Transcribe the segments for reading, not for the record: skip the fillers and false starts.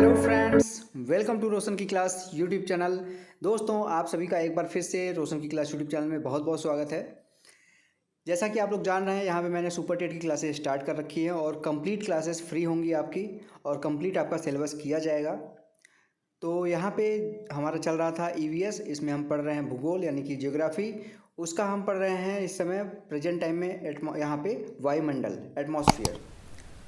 Hello friends, welcome to रोशन की class YouTube channel. दोस्तों, आप सभी का एक बार फिर से रोशन की क्लास यूट्यूब चैनल में बहुत बहुत स्वागत है। जैसा कि आप लोग जान रहे हैं, यहाँ पे मैंने सुपर टेट की क्लासेस स्टार्ट कर रखी हैं और कंप्लीट क्लासेस फ्री होंगी आपकी और कंप्लीट आपका सिलेबस किया जाएगा। तो यहाँ पे हमारा चल रहा था ईवीएस, इसमें हम पढ़ रहे हैं भूगोल यानी कि ज्योग्राफी। उसका हम पढ़ रहे हैं इस समय प्रेजेंट टाइम में यहाँ पे वायुमंडल, एटमॉस्फेयर।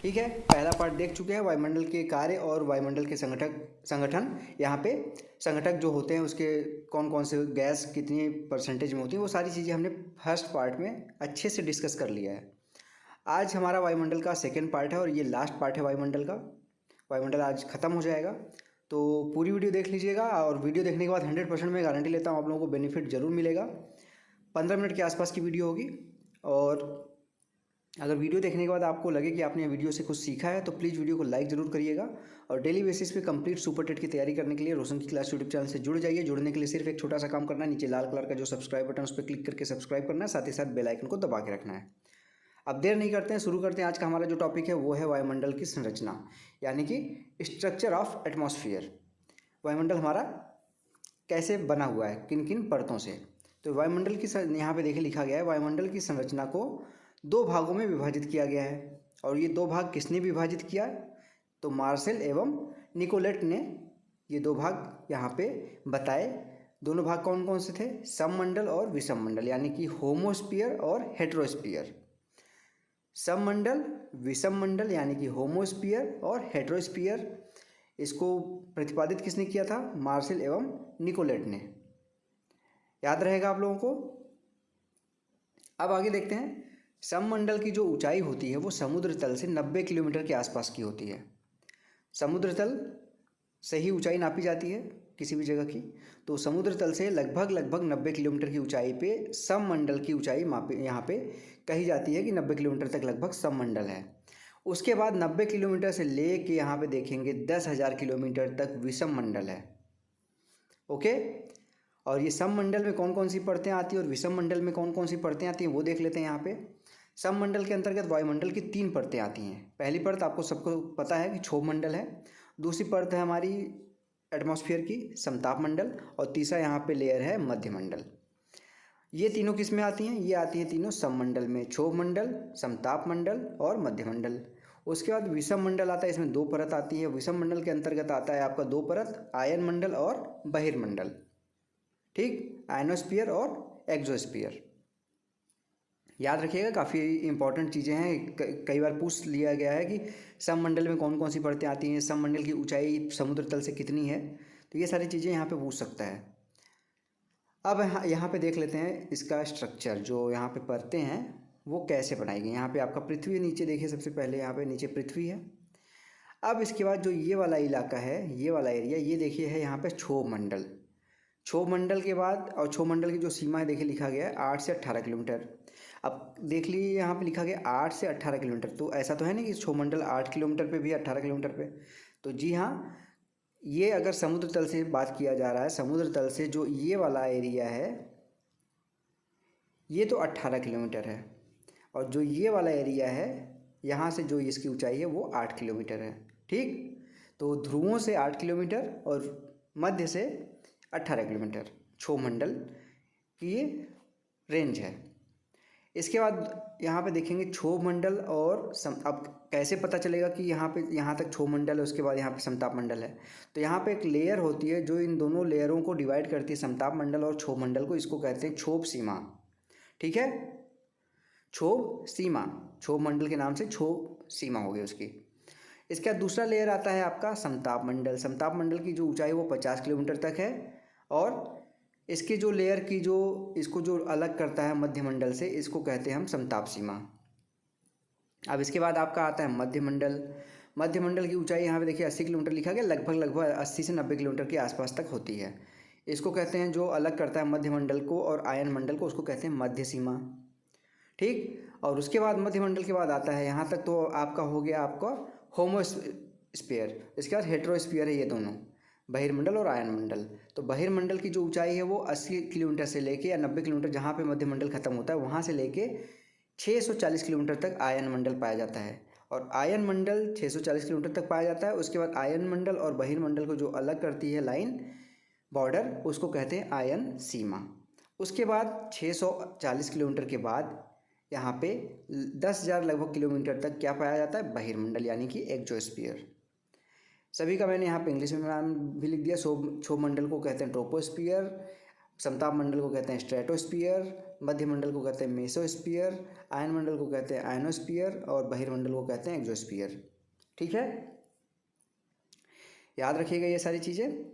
ठीक है, पहला पार्ट देख चुके हैं वायुमंडल के कार्य और वायुमंडल के संगठन। यहाँ पे संगठक जो होते हैं उसके कौन कौन से गैस कितनी परसेंटेज में होती हैं, वो सारी चीज़ें हमने फर्स्ट पार्ट में अच्छे से डिस्कस कर लिया है। आज हमारा वायुमंडल का सेकेंड पार्ट है और ये लास्ट पार्ट है वायुमंडल का। वायुमंडल आज ख़त्म हो जाएगा, तो पूरी वीडियो देख लीजिएगा और वीडियो देखने के बाद 100% मैं गारंटी लेता हूँ आप लोगों को बेनिफिट ज़रूर मिलेगा। 15 मिनट के आसपास की वीडियो होगी और अगर वीडियो देखने के बाद आपको लगे कि आपने वीडियो से कुछ सीखा है तो प्लीज़ वीडियो को लाइक ज़रूर करिएगा और डेली बेसिस पे कंप्लीट सुपर टेट की तैयारी करने के लिए रोशन की क्लास यूट्यूब चैनल से जुड़ जाइए। जुड़ने के लिए सिर्फ एक छोटा सा काम करना है, नीचे लाल कलर का जो सब्सक्राइब बटन उस पर क्लिक करके सब्सक्राइब करना है, साथ ही साथ बेल आइकन को दबा के रखना है। अब देर नहीं करते हैं, शुरू करते हैं। आज का हमारा जो टॉपिक है वो है वायुमंडल की संरचना यानी कि स्ट्रक्चर ऑफ एटमॉस्फेयर। वायुमंडल हमारा कैसे बना हुआ है, किन किन परतों से। तो वायुमंडल की यहाँ पे देखिए लिखा गया है, वायुमंडल की संरचना को दो भागों में विभाजित किया गया है। और ये दो भाग किसने विभाजित किया? तो मार्शल एवं निकोलेट ने ये दो भाग यहाँ पे बताए। दोनों भाग कौन कौन से थे? सममंडल और विषममंडल, यानी कि होमोस्फीयर और हेट्रोस्फीयर। सममंडल, विषममंडल यानी कि होमोस्फीयर और हेट्रोस्फीयर, इसको प्रतिपादित किसने किया था? मार्शल एवं निकोलेट ने। याद रहेगा आप लोगों को। अब आगे देखते हैं। सममंडल की जो ऊंचाई होती है वो समुद्र तल से 90 किलोमीटर के आसपास की होती है। समुद्र तल से ही ऊंचाई नापी जाती है किसी भी जगह की, तो समुद्र तल से लगभग 90 किलोमीटर की ऊंचाई पे सममंडल की ऊंचाई यहाँ पे कही जाती है कि 90 किलोमीटर तक लगभग सममंडल है। उसके बाद 90 किलोमीटर से ले के यहाँ पे देखेंगे 10,000 किलोमीटर तक विषममंडल है। ओके, और ये सममंडल में कौन कौन सी परतें आती हैं और विषममंडल में कौन कौन सी परतें आती हैं वो देख लेते हैं। यहाँ पे सममंडल के अंतर्गत वायुमंडल की 3 परतें आती हैं। पहली परत आपको सबको पता है कि क्षोभ मंडल है, दूसरी परत है हमारी एटमॉस्फेयर की समताप मंडल, और तीसरा यहाँ पे लेयर है मध्यमंडल। ये तीनों किस में आती हैं? ये आती हैं तीनों सममंडल में, क्षोभ मंडल, समताप मंडल और मध्यमंडल। उसके बाद विषम मंडल आता है, इसमें 2 परत आती है। विषम मंडल के अंतर्गत आता है आपका 2 परत, आयन मंडल और बहिर्मंडल। ठीक, आयनोस्फीयर और एक्सोस्फीयर। याद रखिएगा, काफ़ी इंपॉर्टेंट चीज़ें हैं। कई बार पूछ लिया गया है कि सममंडल में कौन कौन सी परतें आती हैं, सममंडल की ऊंचाई समुद्र तल से कितनी है, तो ये सारी चीज़ें यहाँ पे पूछ सकता है। अब यहाँ पे देख लेते हैं इसका स्ट्रक्चर, जो यहाँ पे परतें हैं वो कैसे बनाई गई। यहाँ पे आपका पृथ्वी नीचे देखिए, सबसे पहले यहाँ पे नीचे पृथ्वी है। अब इसके बाद जो ये वाला इलाका है, ये वाला एरिया, ये देखिए है यहाँ पे क्षोभ मंडल। क्षोभ मंडल के बाद, और क्षोभ मंडल की जो सीमा है देखिए लिखा गया है 8 से 18 किलोमीटर। अब देख लीजिए यहाँ पे लिखा गया 8 से 18 किलोमीटर, तो ऐसा तो है नहीं कि क्षोभ मंडल 8 किलोमीटर पे भी है, 18 किलोमीटर पे। तो जी हाँ, ये अगर समुद्र तल से बात किया जा रहा है, समुद्र तल से जो ये वाला एरिया है ये तो 18 किलोमीटर है, और जो ये वाला एरिया है यहाँ से जो इसकी ऊंचाई है वो 8 किलोमीटर है। ठीक, तो ध्रुवों से 8 किलोमीटर और मध्य से 18 किलोमीटर क्षोभ मंडल की ये रेंज है। इसके बाद यहाँ पे देखेंगे क्षोभ मंडल और अब कैसे पता चलेगा कि यहाँ तक क्षोभ मंडल है, उसके बाद यहाँ पे समताप मंडल है। तो यहाँ पे एक लेयर होती है जो इन दोनों लेयरों को डिवाइड करती है, समताप मंडल और क्षोभ मंडल को। इसको कहते हैं क्षोभ सीमा। ठीक है, क्षोभ सीमा, क्षोभ मंडल के नाम से क्षोभ सीमा हो गई उसकी। इसके बाद दूसरा लेयर आता है आपका समताप मंडल। समताप मंडल की जो ऊंचाई वो 50 किलोमीटर तक है, और इसके जो लेयर की जो इसको जो अलग करता है मध्यमंडल से, इसको कहते हैं हम समताप सीमा। अब इसके बाद आपका आता है मध्यमंडल। मध्यमंडल की ऊंचाई यहाँ पे देखिए 80 किलोमीटर लिखा गया, लगभग 80 से 90 किलोमीटर के आसपास तक होती है। इसको कहते हैं, जो अलग करता है मध्यमंडल को और आयन मंडल को, उसको कहते हैं मध्य सीमा। ठीक, और उसके बाद मध्यमंडल के बाद आता है, यहाँ तक तो आपका हो गया आपका होमोस्फीयर। इसके बाद हेट्रोस्फीयर है, ये दोनों बहिर्मंडल और आयन मंडल। तो बहिर्मंडल की जो ऊंचाई है वो 80 किलोमीटर से लेके या 90 किलोमीटर, जहाँ पे मध्यमंडल खत्म होता है वहाँ से लेके 640 किलोमीटर तक आयन मंडल पाया जाता है। और आयन मंडल 640 किलोमीटर तक पाया जाता है। उसके बाद आयन मंडल और बहिर्मंडल को जो अलग करती है लाइन बॉर्डर, उसको कहते हैं आयन सीमा। उसके बाद 640 किलोमीटर के बाद यहाँ पे 10,000 लगभग किलोमीटर तक क्या पाया जाता है, बहिर्मंडल यानी कि एक्सोस्फीयर। सभी का मैंने यहाँ पे इंग्लिश में नाम भी लिख दिया। क्षोभ मंडल को कहते हैं ट्रोपोस्फियर, समताप मंडल को कहते हैं स्ट्रेटोस्फियर, मध्य मंडल को कहते हैं मेसोस्फियर, आयन मंडल को कहते हैं आयनोस्फियर और बहिर्मंडल को कहते हैं एक्सोस्फियर। ठीक है, याद रखिएगा ये सारी चीज़ें।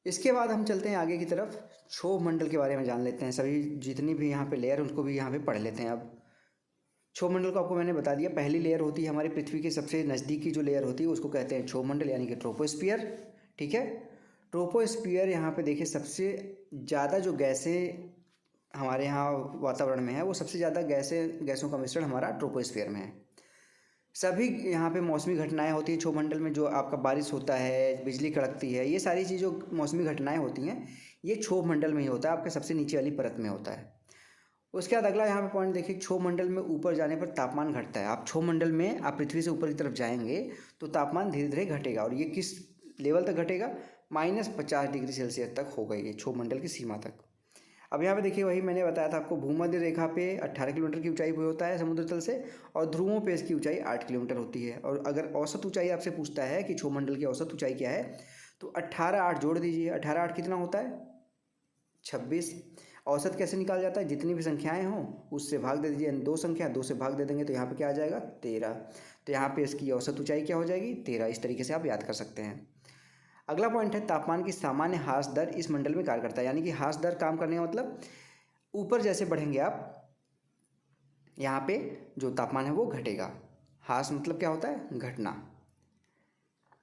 इसके बाद हम चलते हैं आगे की तरफ, क्षोभ मंडल के बारे में जान लेते हैं। सभी जितनी भी यहाँ पे लेयर उनको भी यहाँ पे पढ़ लेते हैं। अब क्षोभ मंडल को आपको मैंने बता दिया, पहली लेयर होती है हमारी पृथ्वी के सबसे नज़दीकी जो लेयर होती है उसको कहते हैं क्षोभ मंडल यानी कि ट्रोपोस्फियर। ठीक है, ट्रोपोस्फियर यहाँ पे देखिए सबसे ज़्यादा जो गैसें हमारे यहाँ वातावरण में है वो सबसे ज़्यादा गैसों का मिश्रण हमारा ट्रोपोस्फियर में है। सभी यहाँ पे मौसमी घटनाएं होती हैं क्षोभ मंडल में, जो आपका बारिश होता है, बिजली कड़कती है, ये सारी चीज़ जो मौसमी घटनाएं होती हैं ये क्षोभ मंडल में ही होता है, आपके सबसे नीचे वाली परत में होता है। उसके बाद अगला यहाँ पे पॉइंट देखिए, क्षोभ मंडल में ऊपर जाने पर तापमान घटता है। आप क्षोभ मंडल में आप पृथ्वी से ऊपर की तरफ जाएंगे तो तापमान धीरे धीरे घटेगा, और ये किस लेवल तक घटेगा, -50 डिग्री सेल्सियस तक होगा ये क्षोभ मंडल की सीमा तक। अब यहाँ पे देखिए वही मैंने बताया था आपको, भूमध्य रेखा पे 18 किलोमीटर की ऊंचाई पे होता है समुद्र तल से, और ध्रुवों पे इसकी ऊंचाई 8 किलोमीटर होती है। और अगर औसत ऊंचाई आपसे पूछता है कि क्षोभ मंडल की औसत ऊंचाई क्या है, तो 18 8 जोड़ दीजिए, 18 8 कितना होता है, 26। औसत कैसे निकाल जाता है, जितनी भी संख्याएं हों उससे भाग दे दीजिए, 2 संख्या 2 से भाग दे देंगे तो यहाँ पे क्या आ जाएगा, 13। तो यहाँ पे इसकी औसत ऊंचाई क्या हो जाएगी, 13। इस तरीके से आप याद कर सकते हैं। अगला पॉइंट है, तापमान की सामान्य ह्रास दर इस मंडल में कार्य करता है। यानी कि ह्रास दर काम करने का मतलब, ऊपर जैसे बढ़ेंगे आप यहाँ पे जो तापमान है वो घटेगा। ह्रास मतलब क्या होता है, घटना।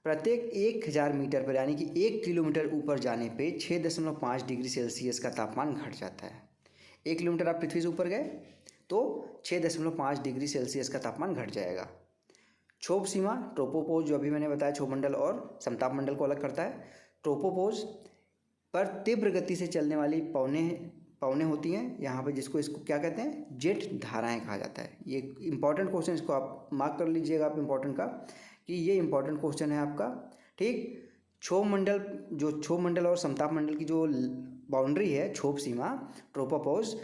प्रत्येक 1000 मीटर पर यानी कि 1 किलोमीटर ऊपर जाने पे 6.5 डिग्री सेल्सियस का तापमान घट जाता है। 1 किलोमीटर आप पृथ्वी से ऊपर गए तो 6.5 डिग्री सेल्सियस का तापमान घट जाएगा। क्षोभ सीमा, ट्रोपोपोज जो अभी मैंने बताया क्षोभ मंडल और समताप मंडल को अलग करता है। ट्रोपोपोज पर तीव्र गति से चलने वाली पवनें होती हैं यहाँ पे, इसको क्या कहते हैं, जेट धाराएं कहा जाता है। ये इंपॉर्टेंट क्वेश्चन, इसको आप मार्क कर लीजिएगा आप इंपॉर्टेंट का, कि ये इंपॉर्टेंट क्वेश्चन है आपका। ठीक, क्षोभ मंडल और समताप मंडल की जो बाउंड्री है, क्षोभ सीमा, ट्रोपोपोज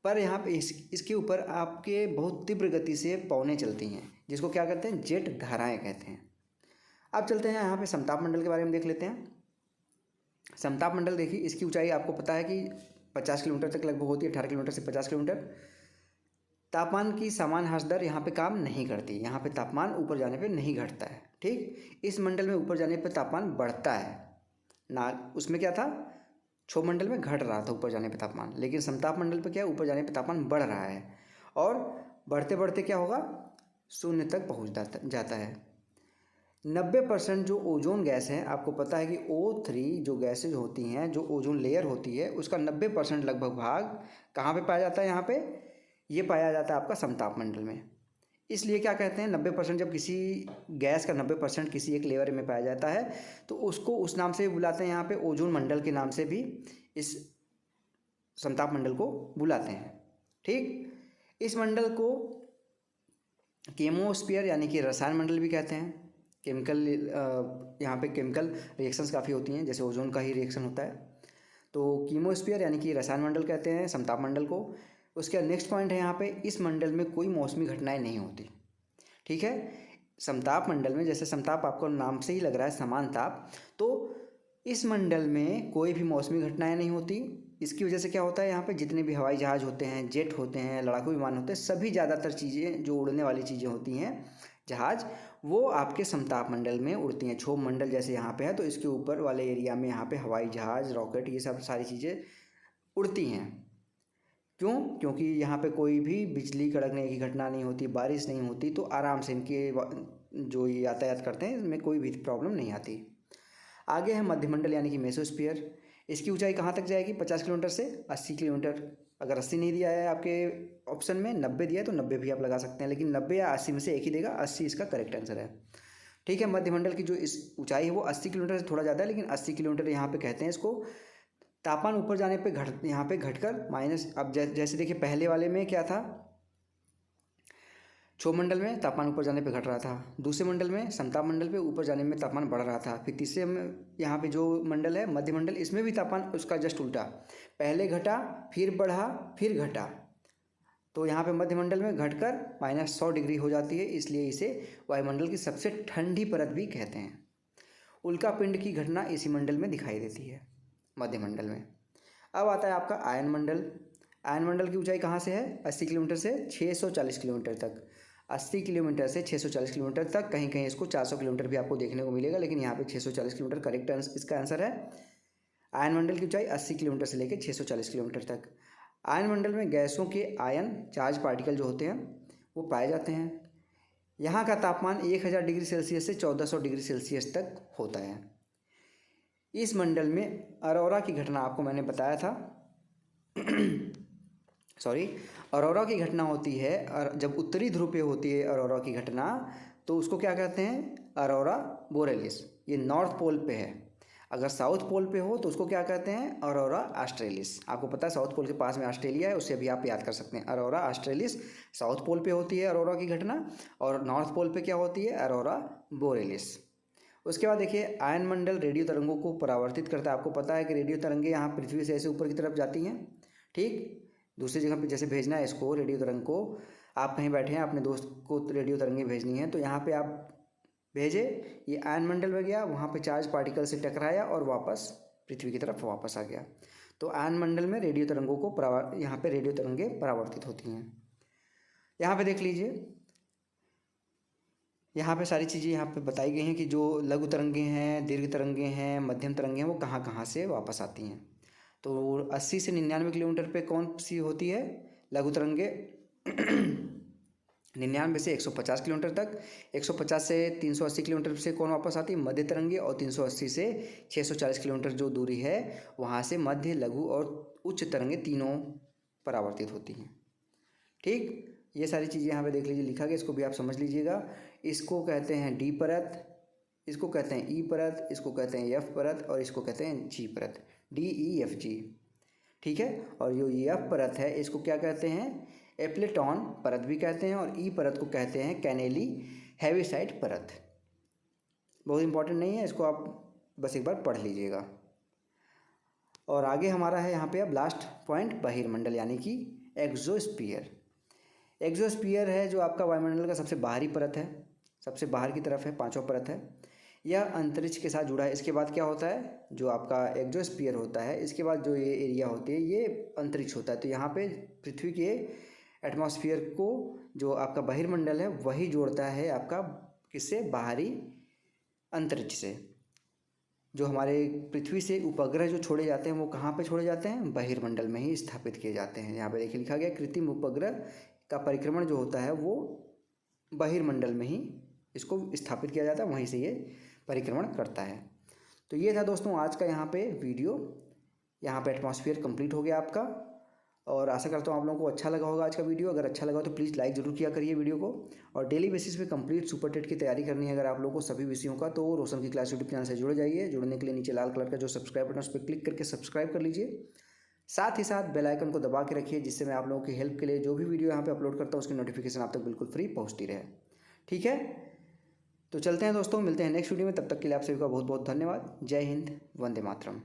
पर यहाँ पे इसके ऊपर आपके बहुत तीव्र गति से पवनें चलती हैं, जिसको क्या कहते हैं, जेट धाराएं कहते हैं। अब चलते हैं यहाँ पे समताप मंडल के बारे में देख लेते हैं। समताप मंडल देखिए, इसकी ऊंचाई आपको पता है कि 50 किलोमीटर तक लगभग होती है, 18 किलोमीटर से 50 किलोमीटर। तापमान की समान ह्रास दर यहाँ पे काम नहीं करती, यहाँ पे तापमान ऊपर जाने पे नहीं घटता है। ठीक, इस मंडल में ऊपर जाने पर तापमान बढ़ता है ना, उसमें क्या था, क्षोभ मंडल में घट रहा था ऊपर जाने पे तापमान, लेकिन समताप मंडल पे क्या, ऊपर जाने पे तापमान बढ़ रहा है, और बढ़ते बढ़ते क्या होगा, 0 तक पहुँच जाता है। 90% जो ओजोन गैस है, आपको पता है कि O3 जो गैसेज होती हैं, जो ओजोन लेयर होती है, उसका 90% लगभग भाग कहाँ पे पाया जाता है, यहाँ पे ये पाया जाता है आपका समताप मंडल में। इसलिए क्या कहते हैं, 90%, जब किसी गैस का 90% किसी एक लेयर में पाया जाता है तो उसको उस नाम से भी बुलाते हैं, यहाँ पे ओजोन मंडल के नाम से भी इस समताप मंडल को बुलाते हैं। ठीक, इस मंडल को केमोस्फीयर यानी कि रसायन मंडल भी कहते हैं। केमिकल, यहाँ पे केमिकल रिएक्शंस काफ़ी होती हैं, जैसे ओजोन का ही रिएक्शन होता है, तो कीमोस्फीयर यानी कि रसायन मंडल कहते हैं समताप मंडल को। उसके नेक्स्ट पॉइंट है, यहाँ पे इस मंडल में कोई मौसमी घटनाएं नहीं होती। ठीक है, समताप मंडल में, जैसे समताप आपको नाम से ही लग रहा है समान ताप, तो इस मंडल में कोई भी मौसमी घटनाएं नहीं होती। इसकी वजह से क्या होता है, यहाँ पे जितने भी हवाई जहाज़ होते हैं, जेट होते हैं, लड़ाकू विमान होते हैं, सभी ज़्यादातर चीज़ें जो उड़ने वाली चीज़ें होती हैं, जहाज़, वो आपके समताप मंडल में उड़ती हैं। क्षोभ मंडल जैसे यहाँ पे है तो इसके ऊपर वाले एरिया में यहाँ पे हवाई जहाज़, रॉकेट, ये सब सारी चीज़ें उड़ती हैं। क्यों, क्योंकि यहाँ पे कोई भी बिजली कड़कने की घटना नहीं होती, बारिश नहीं होती, तो आराम से इनके जो यातायात करते हैं इसमें कोई भी प्रॉब्लम नहीं आती। आगे है मध्यमंडल यानी कि मेसोस्फीयर। इसकी ऊंचाई कहाँ तक जाएगी, 50 किलोमीटर से 80 किलोमीटर। अगर 80 नहीं दिया है आपके ऑप्शन में, 90 दिया है तो 90 भी आप लगा सकते हैं, लेकिन 90 या 80 में से एक ही देगा, 80 इसका करेक्ट आंसर है। ठीक है, मध्यमंडल की जो इस ऊंचाई है वो 80 किलोमीटर से थोड़ा ज़्यादा है, लेकिन 80 किलोमीटर यहाँ पे कहते हैं इसको। तापमान ऊपर जाने पे यहाँ पे घटकर माइनस, अब जैसे देखिए पहले वाले में क्या था, क्षोभ मंडल में तापमान ऊपर जाने पे घट रहा था, दूसरे मंडल में समताप मंडल पे ऊपर जाने में तापमान बढ़ रहा था, फिर तीसरे में यहाँ पे जो मंडल है मध्य मंडल, इसमें भी तापमान उसका जस्ट उल्टा, पहले घटा फिर बढ़ा फिर घटा। तो यहाँ पे मध्य मंडल में घटकर -100 डिग्री हो जाती है, इसलिए इसे वायुमंडल की सबसे ठंडी परत भी कहते हैं। उल्का पिंड की घटना इसी मंडल में दिखाई देती है, मध्य मंडल में। अब आता है आपका आयन मंडल। आयन मंडल की ऊंचाई कहाँ से है? 80 किलोमीटर से 640 किलोमीटर तक। 80 किलोमीटर से 640 किलोमीटर तक, कहीं कहीं इसको 400 किलोमीटर भी आपको देखने को मिलेगा, लेकिन यहाँ पे 640 किलोमीटर करेक्ट इसका आंसर है। आयन मंडल की ऊंचाई 80 किलोमीटर से लेकर 640 किलोमीटर तक। आयन मंडल में गैसों के आयन चार्ज पार्टिकल जो होते हैं वो पाए जाते हैं। यहाँ का तापमान 1000 डिग्री सेल्सियस से 1400 डिग्री सेल्सियस तक होता है। इस मंडल में अरोरा की घटना आपको मैंने बताया था अरोरा की घटना होती है जब उत्तरी ध्रुव पे होती है अरोरा की घटना, तो उसको क्या कहते हैं? अरोरा बोरेलिस। ये नॉर्थ पोल पे है। अगर साउथ पोल पे हो तो उसको क्या कहते हैं? अरोरा ऑस्ट्रेलिस। आपको पता है साउथ पोल के पास में ऑस्ट्रेलिया है, उससे भी आप याद कर सकते हैं। अरोरा ऑस्ट्रेलिस साउथ पोल पे होती है अरोरा की घटना, और नॉर्थ पोल पे क्या होती है? अरोरा बोरेलिस। उसके बाद देखिए, आयन मंडल रेडियो तरंगों को परावर्तित करता है। आपको पता है कि रेडियो तरंगें यहाँ पृथ्वी से ऐसे ऊपर की तरफ जाती हैं, ठीक। दूसरी जगह पे जैसे भेजना है इसको, रेडियो तरंग को, आप कहीं बैठे हैं, अपने दोस्त को रेडियो तरंगें भेजनी है, तो यहाँ पे आप भेजे, ये आयन मंडल में गया, वहाँ पे चार्ज पार्टिकल से टकराया और वापस पृथ्वी की तरफ वापस आ गया। तो आयन मंडल में रेडियो तरंगों को यहाँ पे रेडियो तरंगें परावर्तित होती हैं। यहाँ पे देख लीजिए, यहाँ पे सारी चीज़ें यहाँ पे बताई गई हैं कि जो लघु तरंगें हैं, दीर्घ तरंगें हैं, मध्यम तरंगें हैं, वो कहाँ कहाँ से वापस आती हैं। तो 80 से 99 किलोमीटर पे कौन सी होती है? लघु तरंगें 99 से 150 किलोमीटर तक। 150 से 380 किलोमीटर से कौन वापस आती है? मध्य तरंगें। और 380 से 640 किलोमीटर जो दूरी है वहाँ से मध्य, लघु और उच्च तरंगें तीनों परावर्तित होती हैं, ठीक। ये सारी चीज़ें यहाँ पे देख लीजिए, लिखा गया, इसको भी आप समझ लीजिएगा। इसको कहते हैं डी परत, इसको कहते हैं ई परत, इसको कहते हैं एफ परत, और इसको कहते हैं जी परत, DEFG, ठीक है। और जो एफ परत है इसको क्या कहते हैं? एप्लेटॉन परत भी कहते हैं, और ई परत को कहते हैं कैनेली हेविसाइड परत। बहुत इंपॉर्टेंट नहीं है, इसको आप बस एक बार पढ़ लीजिएगा। और आगे हमारा है यहाँ पे अब लास्ट पॉइंट, बहिर्मंडल यानी कि एक्सोस्फीयर। एक्सोस्फीयर है जो आपका वायुमंडल का सबसे बाहरी परत है, सबसे बाहर की तरफ है, 5वां परत है। यह अंतरिक्ष के साथ जुड़ा है। इसके बाद क्या होता है? जो आपका एक्सोस्फीयर होता है, इसके बाद जो ये एरिया होती है ये अंतरिक्ष होता है। तो यहाँ पे पृथ्वी के एटमॉस्फेयर को जो आपका बहिर्मंडल है वही जोड़ता है आपका किससे? बाहरी अंतरिक्ष से। जो हमारे पृथ्वी से उपग्रह जो छोड़े जाते हैं वो कहाँ पे छोड़े जाते हैं? बहिर्मंडल में ही स्थापित किए जाते हैं। यहाँ पे देखिए लिखा गया, कृत्रिम उपग्रह का परिक्रमण जो होता है वो बहिर्मंडल में ही इसको स्थापित किया जाता है, वहीं से ये परिक्रमण करता है। तो ये था दोस्तों आज का यहाँ पे वीडियो। यहाँ पे एटमॉस्फेयर कंप्लीट हो गया आपका, और आशा करता हूँ आप लोगों को अच्छा लगा होगा आज का वीडियो। अगर अच्छा लगा तो प्लीज़ लाइक ज़रूर किया करिए वीडियो को। और डेली बेसिस पे कंप्लीट सुपर टेट की तैयारी करनी है अगर आप लोगों को सभी विषयों का, तो रोशन की क्लास यूट्यूब चैनल से जुड़ जाइए। जुड़ने के लिए नीचे लाल कलर का जो सब्सक्राइब बटन उस पर क्लिक करके सब्सक्राइब कर लीजिए। साथ ही साथ बेल आइकन को दबा के रखिए, जिससे मैं आप लोगों की हेल्प के लिए जो भी वीडियो यहाँ पे अपलोड करता हूँ उसकी नोटिफिकेशन आप तक बिल्कुल फ्री पहुँचती रहे, ठीक है। तो चलते हैं दोस्तों, मिलते हैं नेक्स्ट वीडियो में। तब तक के लिए आप सभी का बहुत बहुत धन्यवाद। जय हिंद, वंदे मातरम।